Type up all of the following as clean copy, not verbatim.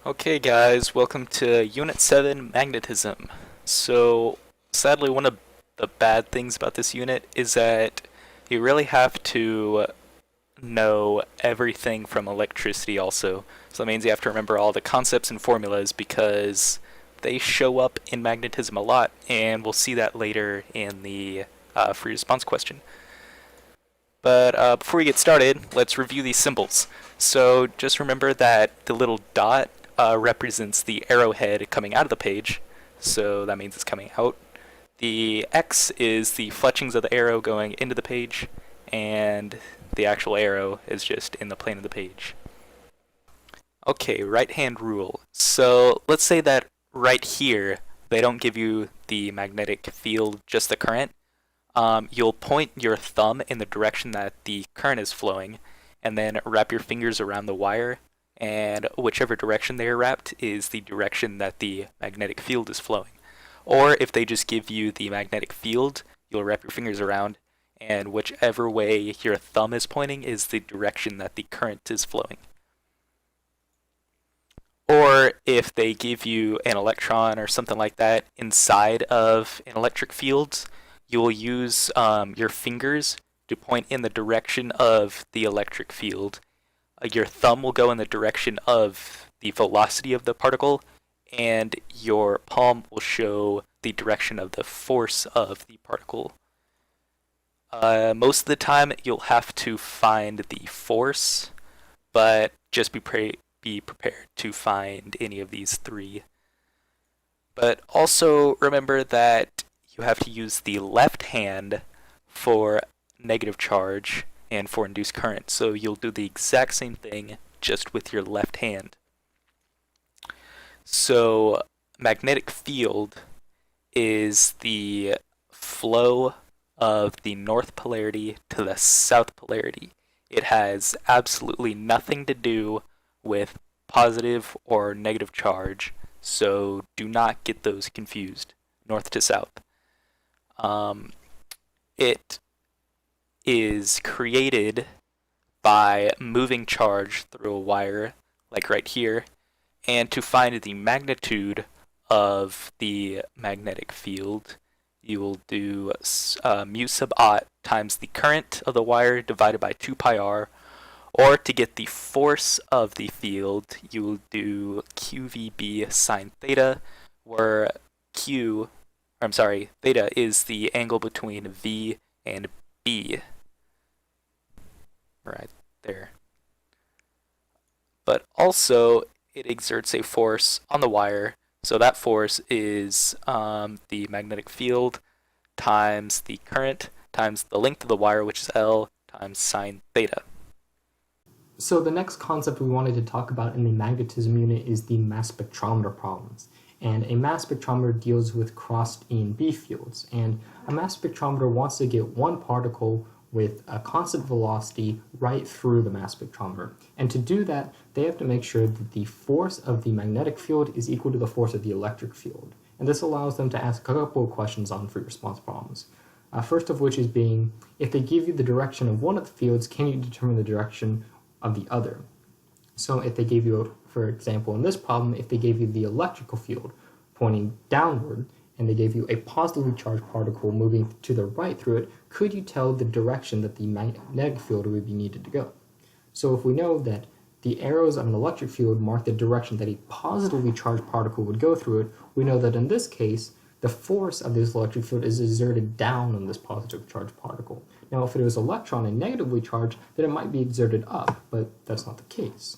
Okay guys, welcome to Unit 7, Magnetism. So, sadly one of the bad things about this unit is that you really have to know everything from electricity also. So that means you have to remember all the concepts and formulas because they show up in magnetism a lot, and we'll see that later in the free response question. But before we get started, let's review these symbols. So just remember that the little dot represents the arrowhead coming out of the page, so that means it's coming out. The X is the fletchings of the arrow going into the page, and the actual arrow is just in the plane of the page. Okay, right hand rule. So let's say that right here, they don't give you the magnetic field, just the current. You'll point your thumb in the direction that the current is flowing, and then wrap your fingers around the wire, and whichever direction they are wrapped is the direction that the magnetic field is flowing. Or if they just give you the magnetic field, you'll wrap your fingers around, and whichever way your thumb is pointing is the direction that the current is flowing. Or if they give you an electron or something like that inside of an electric field, you will use your fingers to point in the direction of the electric field. Your thumb will go in the direction of the velocity of the particle, and your palm will show the direction of the force of the particle. Most of the time, you'll have to find the force, but just be prepared to find any of these three. But also remember that you have to use the left hand for negative charge and for induced current. So you'll do the exact same thing just with your left hand. So magnetic field is the flow of the north polarity to the south polarity. It has absolutely nothing to do with positive or negative charge, so do not get those confused, north to south. It is created by moving charge through a wire, like right here, and to find the magnitude of the magnetic field, you will do mu sub aught times the current of the wire divided by 2 pi r, or to get the force of the field, you will do QVB sine theta, where theta is the angle between V and B. Right there. But also, it exerts a force on the wire, so that force is the magnetic field times the current times the length of the wire, which is L, times sine theta. So the next concept we wanted to talk about in the magnetism unit is the mass spectrometer problems. And a mass spectrometer deals with crossed EB fields. And a mass spectrometer wants to get one particle with a constant velocity right through the mass spectrometer. And to do that, they have to make sure that the force of the magnetic field is equal to the force of the electric field. And this allows them to ask a couple of questions on free response problems. First of which is being, if they give you the direction of one of the fields, can you determine the direction of the other? So if they gave you, for example, in this problem, if they gave you the electrical field pointing downward, and they gave you a positively charged particle moving to the right through it, could you tell the direction that the magnetic field would be needed to go? So if we know that the arrows of an electric field mark the direction that a positively charged particle would go through it, we know that in this case, the force of this electric field is exerted down on this positive charged particle. Now, if it was electron and negatively charged, then it might be exerted up, but that's not the case.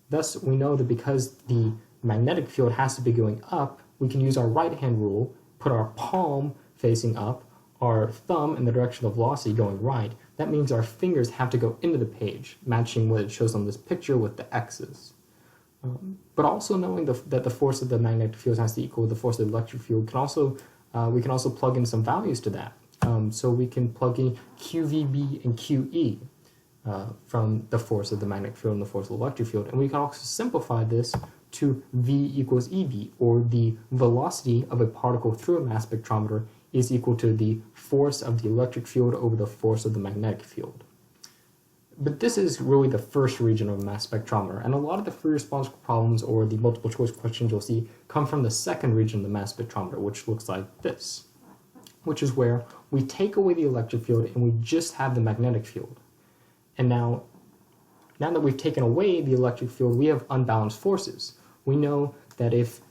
Thus, we know that because the magnetic field has to be going up, we can use our right-hand rule, put our palm facing up, our thumb in the direction of velocity going right. That means our fingers have to go into the page, matching what it shows on this picture with the X's. But also knowing that the force of the magnetic field has to equal the force of the electric field, we can also plug in some values to that. So we can plug in QVB and QE from the force of the magnetic field and the force of the electric field. And we can also simplify this to V equals EB, or the velocity of a particle through a mass spectrometer is equal to the force of the electric field over the force of the magnetic field. But this is really the first region of a mass spectrometer, and a lot of the free response problems or the multiple choice questions you'll see come from the second region of the mass spectrometer, which looks like this, which is where we take away the electric field and we just have the magnetic field. And now that we've taken away the electric field, we have unbalanced forces. We know that if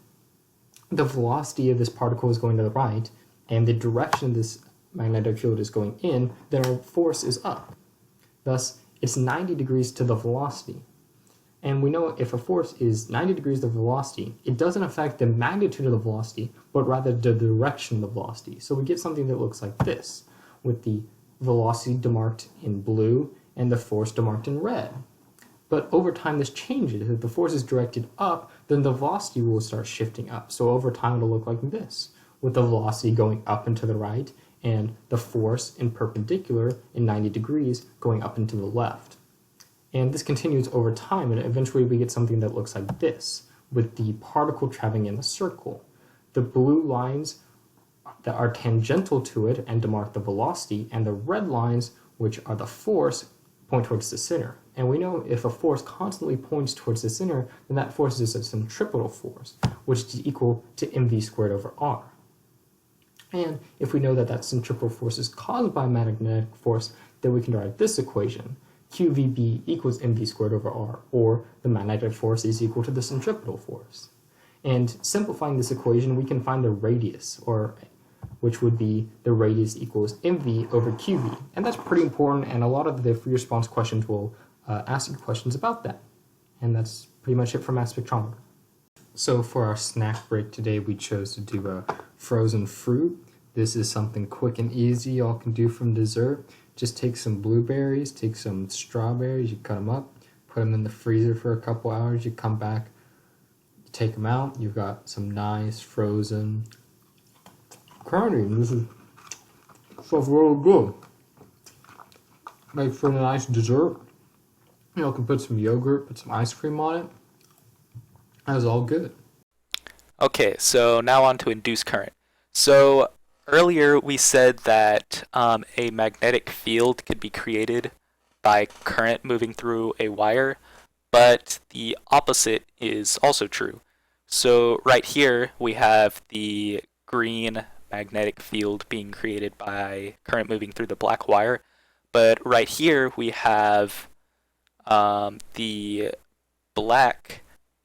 the velocity of this particle is going to the right and the direction of this magnetic field is going in, then our force is up. Thus, it's 90 degrees to the velocity. And we know if a force is 90 degrees to the velocity, it doesn't affect the magnitude of the velocity, but rather the direction of the velocity. So we get something that looks like this, with the velocity demarked in blue and the force demarked in red. But over time this changes. If the force is directed up, then the velocity will start shifting up. So over time it'll look like this, with the velocity going up and to the right, and the force in perpendicular in 90 degrees going up and to the left. And this continues over time, and eventually we get something that looks like this, with the particle traveling in a circle. The blue lines that are tangential to it and demark the velocity, and the red lines, which are the force, point towards the center. And we know if a force constantly points towards the center, then that force is a centripetal force, which is equal to mv squared over r. And if we know that that centripetal force is caused by a magnetic force, then we can derive this equation. QVB equals mv squared over r, or the magnetic force is equal to the centripetal force. And simplifying this equation, we can find the radius, or which would be the radius equals mv over qv. And that's pretty important, and a lot of the free response questions will ask you questions about that. And that's pretty much it for mass spectrometer. So for our snack break today, we chose to do a frozen fruit. This is something quick and easy y'all can do from dessert. Just take some blueberries, take some strawberries, you cut them up, put them in the freezer for a couple hours, you come back, you take them out, you've got some nice frozen candy. This is stuff really good. Make for a nice dessert. You know, you can put some yogurt, put some ice cream on it. That's all good. Okay, so now on to induced current. So earlier we said that a magnetic field could be created by current moving through a wire, but the opposite is also true. So right here we have the green magnetic field being created by current moving through the black wire, but right here we have the black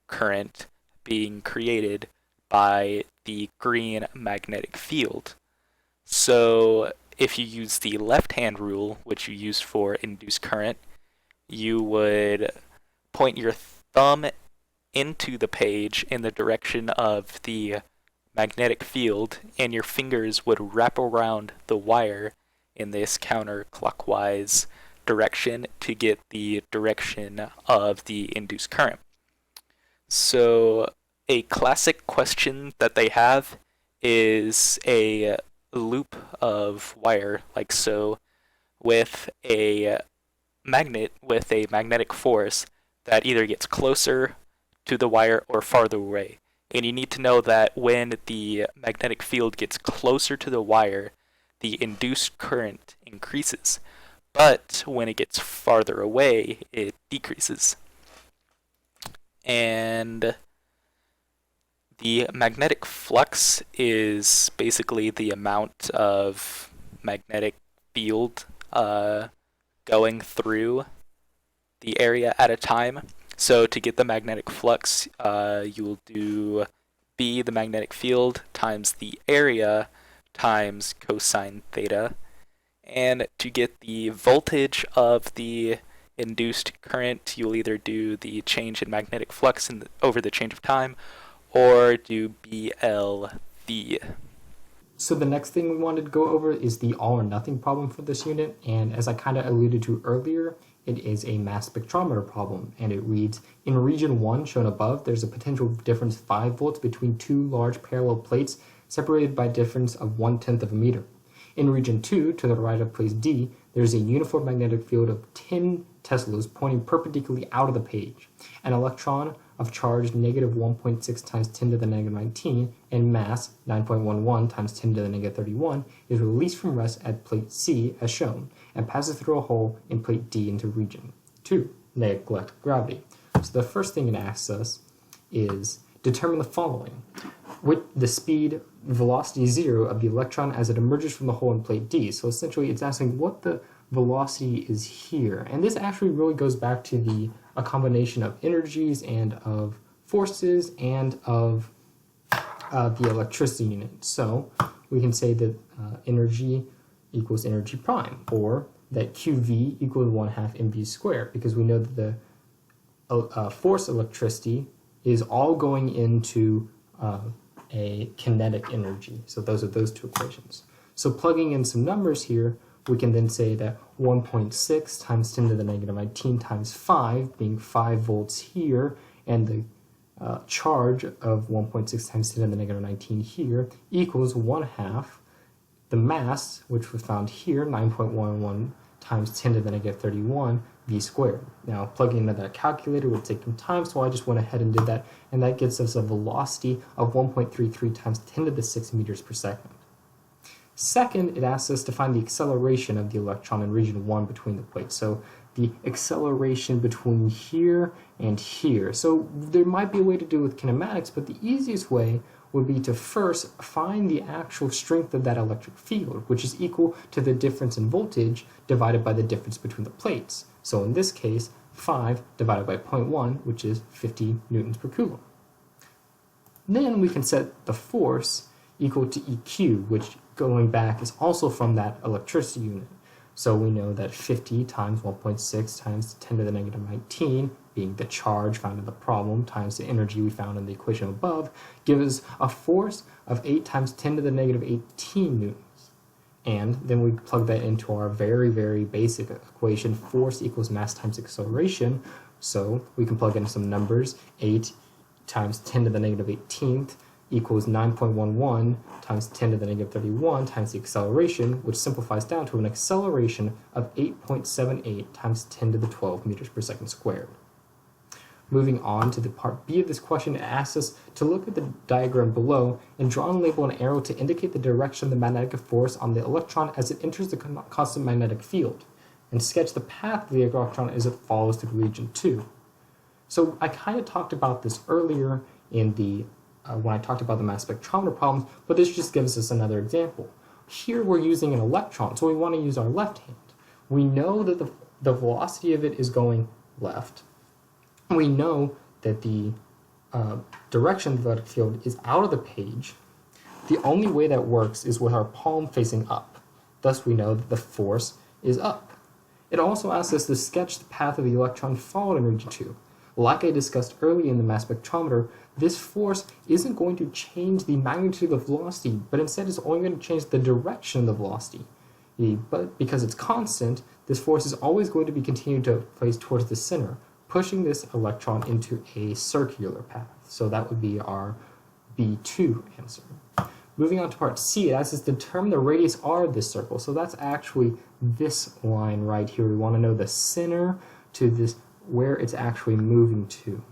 current being created by the green magnetic field. So if you use the left-hand rule, which you use for induced current, you would point your thumb into the page in the direction of the magnetic field, and your fingers would wrap around the wire in this counterclockwise direction to get the direction of the induced current. So a classic question that they have is a loop of wire, like so, with a magnet with a magnetic force that either gets closer to the wire or farther away. And you need to know that when the magnetic field gets closer to the wire, the induced current increases. But when it gets farther away, it decreases. And the magnetic flux is basically the amount of magnetic field going through the area at a time. So to get the magnetic flux, you will do B, the magnetic field, times the area times cosine theta. And to get the voltage of the induced current, you'll either do the change in magnetic flux over the change of time, or do BLV. So the next thing we wanted to go over is the all or nothing problem for this unit, and as I kind of alluded to earlier, it is a mass spectrometer problem, and it reads, in region 1 shown above, there's a potential difference 5 volts between two large parallel plates separated by a difference of 1/10 of a meter. In region 2, to the right of place D, there's a uniform magnetic field of 10 teslas pointing perpendicularly out of the page. An electron of charge negative 1.6 times 10 to the negative 19 and mass 9.11 times 10 to the negative 31 is released from rest at plate C as shown, and passes through a hole in plate D into region 2, neglect gravity. So the first thing it asks us is determine the following. With the speed, velocity 0 of the electron as it emerges from the hole in plate D. So essentially it's asking what the velocity is here. And this actually really goes back to a combination of energies and of forces and of the electricity unit. So we can say that energy equals energy prime, or that QV equals 1/2 mv squared, because we know that the force electricity is all going into a kinetic energy. So those are those two equations. So plugging in some numbers here, we can then say that 1.6 times 10 to the negative 19 times 5, being 5 volts here, and the charge of 1.6 times 10 to the negative 19 here equals 1/2 the mass, which we found here, 9.11 times 10 to the negative 31 v squared. Now plugging into that calculator would take some time, so I just went ahead and did that, and that gives us a velocity of 1.33 times 10 to the 6 meters per second. Second, it asks us to find the acceleration of the electron in region 1 between the plates. So the acceleration between here and here. So there might be a way to do it with kinematics, but the easiest way would be to first find the actual strength of that electric field, which is equal to the difference in voltage divided by the difference between the plates. So in this case, 5 divided by 0.1, which is 50 newtons per coulomb. Then we can set the force equal to EQ, which going back is also from that electricity unit. So we know that 50 times 1.6 times 10 to the negative 19, being the charge found in the problem, times the energy we found in the equation above, gives us a force of 8 times 10 to the negative 18 newtons. And then we plug that into our very, very basic equation, force equals mass times acceleration. So we can plug in some numbers, 8 times 10 to the negative 18th equals 9.11 times 10 to the negative 31 times the acceleration, which simplifies down to an acceleration of 8.78 times 10 to the 12 meters per second squared. Moving on to the part B of this question, it asks us to look at the diagram below and draw and label an arrow to indicate the direction of the magnetic force on the electron as it enters the constant magnetic field, and sketch the path of the electron as it follows through region 2. So I kind of talked about this earlier in the when I talked about the mass spectrometer problems, but this just gives us another example. Here we're using an electron, so we want to use our left hand. We know that the velocity of it is going left. We know that the direction of the electric field is out of the page. The only way that works is with our palm facing up. Thus we know that the force is up. It also asks us to sketch the path of the electron followed in region 2. Like I discussed earlier in the mass spectrometer, this force isn't going to change the magnitude of the velocity, but instead it's only going to change the direction of the velocity. But because it's constant, this force is always going to be continued to place towards the center, pushing this electron into a circular path. So that would be our B2 answer. Moving on to part C, it asks us to determine the radius r of this circle. So that's actually this line right here. We want to know the center to this, where it's actually moving to.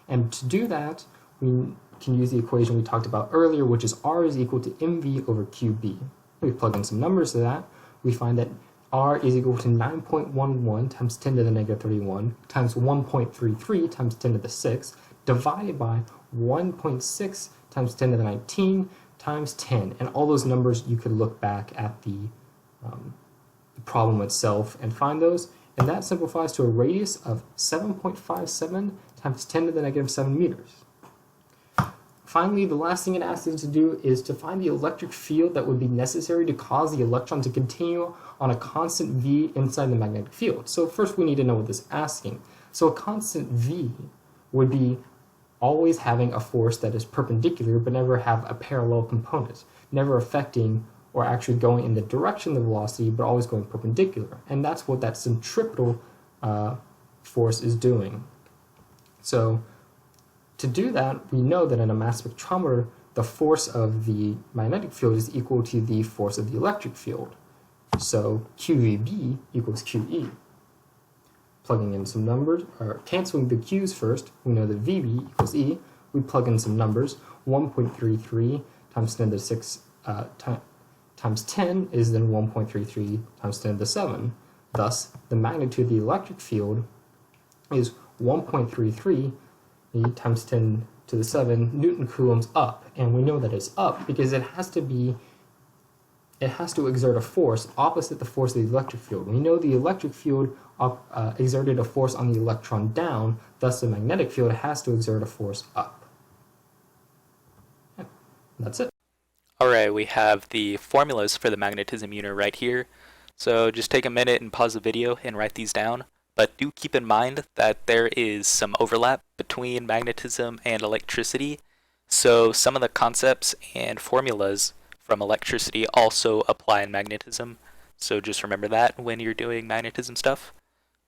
And to do that, we can use the equation we talked about earlier, which is r is equal to mv over qb. We plug in some numbers to that. We find that r is equal to 9.11 times 10 to the negative 31 times 1.33 times 10 to the 6 divided by 1.6 times 10 to the 19 times 10. And all those numbers, you could look back at the problem itself and find those. And that simplifies to a radius of 7.57 times 10 to the negative 7 meters. Finally, the last thing it asks us to do is to find the electric field that would be necessary to cause the electron to continue on a constant V inside the magnetic field. So first we need to know what this is asking. So a constant V would be always having a force that is perpendicular but never have a parallel component, never affecting or actually going in the direction of the velocity, but always going perpendicular. And that's what that centripetal force is doing. So to do that, we know that in a mass spectrometer, the force of the magnetic field is equal to the force of the electric field. So QVB equals QE. Plugging in some numbers, or canceling the Q's first, we know that VB equals E. We plug in some numbers, 1.33 times 10 to the 6 times 10 is then 1.33 times 10 to the 7. Thus, the magnitude of the electric field is 1.33 times 10 to the 7 Newton coulombs up. And we know that it's up because it has to exert a force opposite the force of the electric field. We know the electric field exerted a force on the electron down, thus the magnetic field has to exert a force up. Yeah, that's it. Alright, we have the formulas for the magnetism unit right here. So just take a minute and pause the video and write these down. But do keep in mind that there is some overlap between magnetism and electricity. So some of the concepts and formulas from electricity also apply in magnetism. So just remember that when you're doing magnetism stuff.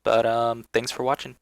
But thanks for watching.